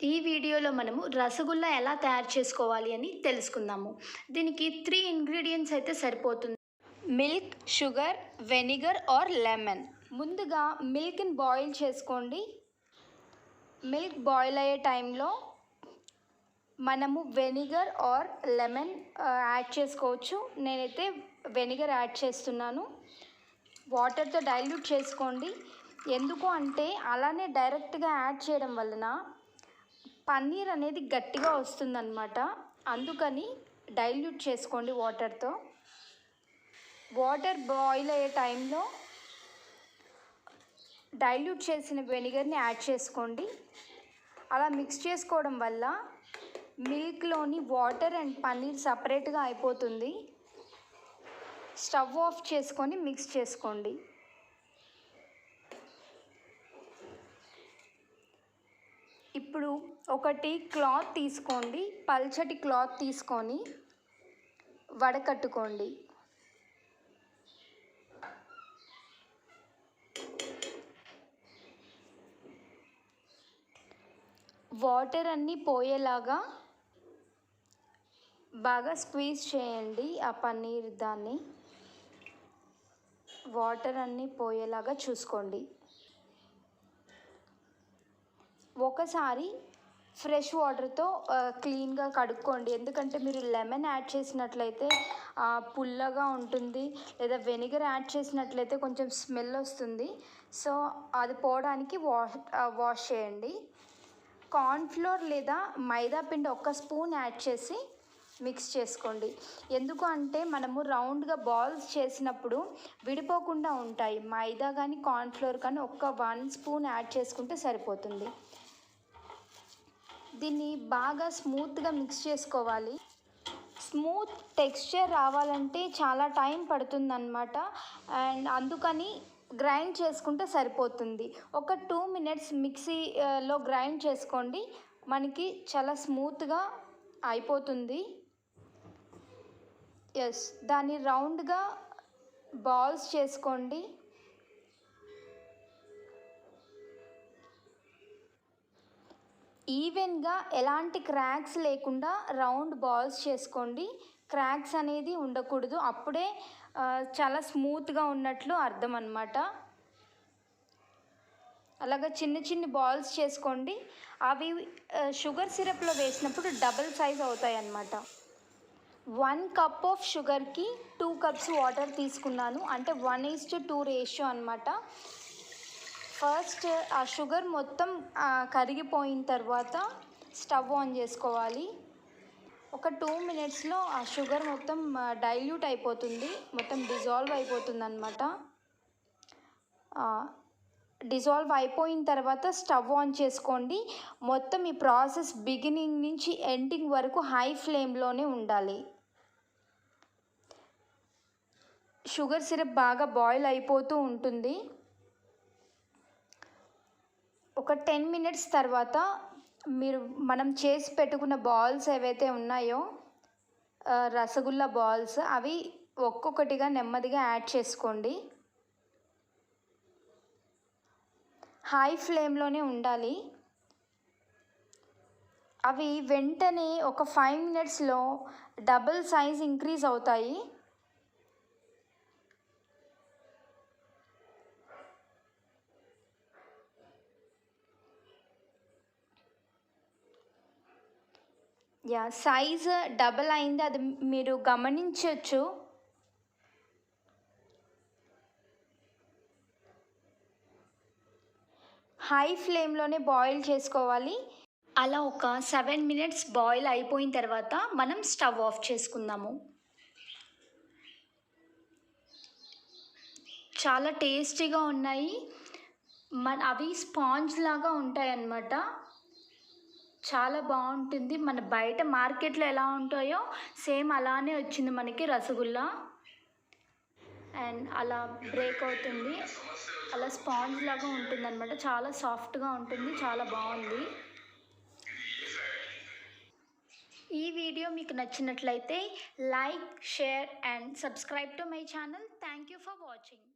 ఈ వీడియోలో మనము రసగుల్లా ఎలా తయారు చేసుకోవాలి అని తెలుసుకుందాము. దీనికి 3 ఇంగ్రీడియంట్స్ అయితే సరిపోతుంది. Milk, sugar, vinegar or lemon. ముందుగా మిల్క్ని బాయిల్ చేసుకోండి. మిల్క్ బాయిల్ అయ్యే టైంలో మనము వెనిగర్ ఆర్ లెమన్ యాడ్ చేసుకోవచ్చు. నేనైతే వెనిగర్ యాడ్ చేస్తున్నాను. వాటర్తో డైల్యూట్ చేసుకోండి. ఎందుకు అంటే అలానే డైరెక్ట్గా యాడ్ చేయడం వలన పన్నీర్ అనేది గట్టిగా వస్తుందన్నమాట. అందుకని డైల్యూట్ చేసుకోండి వాటర్తో. వాటర్ బాయిల్ అయ్యే టైంలో డైల్యూట్ చేసిన వెనిగర్ని యాడ్ చేసుకోండి. అలా మిక్స్ చేసుకోవడం వల్ల మిల్క్లోని వాటర్ అండ్ పన్నీర్ సపరేట్గా అయిపోతుంది. స్టవ్ ఆఫ్ చేసుకొని మిక్స్ చేసుకోండి. ఇప్పుడు ఒకటి క్లాత్ తీసుకోండి. పల్చటి క్లాత్ తీసుకొని వడకట్టుకోండి. వాటర్ అన్నీ పోయేలాగా బాగా స్క్వీజ్ చేయండి. ఆ పన్నీర్ దాన్ని వాటర్ అన్నీ పోయేలాగా చూసుకోండి. ఒకసారి ఫ్రెష్ వాటర్తో క్లీన్గా కడుక్కోండి. ఎందుకంటే మీరు లెమన్ యాడ్ చేసినట్లయితే పుల్లగా ఉంటుంది, లేదా వెనిగర్ యాడ్ చేసినట్లయితే కొంచెం స్మెల్ వస్తుంది. సో అది పోవడానికి వాష్ చేయండి. కార్న్ఫ్లోర్ లేదా మైదా పిండి 1 స్పూన్ యాడ్ చేసి మిక్స్ చేసుకోండి. ఎందుకు అంటే మనము రౌండ్గా బాల్స్ చేసినప్పుడు విడిపోకుండా ఉంటాయి. మైదా కానీ కార్న్ఫ్లోర్ కానీ 1 స్పూన్ యాడ్ చేసుకుంటే సరిపోతుంది. దీన్ని బాగా స్మూత్గా మిక్స్ చేసుకోవాలి. స్మూత్ టెక్స్చర్ రావాలంటే చాలా టైం పడుతుందన్నమాట. అండ్ అందుకని గ్రైండ్ చేసుకుంటే సరిపోతుంది. ఒక 2 మినిట్స్ మిక్సీలో గ్రైండ్ చేసుకోండి. మనకి చాలా స్మూత్గా అయిపోతుంది. దాన్ని రౌండ్గా బాల్స్ చేసుకోండి. ఈవెన్గా ఎలాంటి క్రాక్స్ లేకుండా రౌండ్ బాల్స్ చేసుకోండి. క్రాక్స్ అనేది ఉండకూడదు. అప్పుడే చాలా స్మూత్గా ఉన్నట్లు అర్థం అన్నమాట. అలాగా చిన్న బాల్స్ చేసుకోండి. అవి షుగర్ సిరప్లో వేసినప్పుడు డబుల్ సైజ్ అవుతాయి అన్నమాట. 1 కప్ ఆఫ్ షుగర్కి 2 కప్స్ వాటర్ తీసుకున్నాను. అంటే 1:2 రేషియో అన్నమాట. ఫస్ట్ ఆ షుగర్ మొత్తం కరిగిపోయిన తర్వాత స్టవ్ ఆన్ చేసుకోవాలి. ఒక 2 మినిట్స్లో ఆ షుగర్ మొత్తం డైల్యూట్ అయిపోతుంది, మొత్తం డిజాల్వ్ అయిపోతుంది అన్నమాట. డిజాల్వ్ అయిపోయిన తర్వాత స్టవ్ ఆన్ చేసుకోండి. మొత్తం ఈ ప్రాసెస్ బిగినింగ్ నుంచి ఎండింగ్ వరకు హై ఫ్లేమ్లోనే ఉండాలి. షుగర్ సిరప్ బాగా బాయిల్ అయిపోతూ ఉంటుంది. ఒక 10 మినిట్స్ తర్వాత మనం చేసి పెట్టుకున్న బాల్స్ ఏవైతే ఉన్నాయో రసగుల్లా బాల్స్, అవి ఒక్కొక్కటిగా నెమ్మదిగా యాడ్ చేసుకోండి. హై ఫ్లేమ్లోనే ఉండాలి. అవి వెంటనే ఒక 5 మినిట్స్లో డబుల్ సైజ్ ఇంక్రీజ్ అవుతాయి. సైజ్ డబల్ అయింది, అది మీరు గమనించవచ్చు. హై ఫ్లేమ్లోనే బాయిల్ చేసుకోవాలి. అలా ఒక 7 మినిట్స్ బాయిల్ అయిపోయిన తర్వాత మనం స్టవ్ ఆఫ్ చేసుకుందాము. చాలా టేస్టీగా ఉన్నాయి. అవి స్పాంజ్ లాగా ఉంటాయి అన్నమాట. చాలా బాగుంటుంది. మన బయట మార్కెట్లో ఎలా ఉంటాయో సేమ్ అలానే వచ్చింది మనకి రసగుల్లా. అండ్ అలా బ్రేక్ అవుతుంది, అలా స్పాంజ్ లాగా ఉంటుంది అన్నమాట. చాలా సాఫ్ట్గా ఉంటుంది, చాలా బాగుంది. ఈ వీడియో మీకు నచ్చినట్లయితే like, share and subscribe to my channel. Thank you for watching.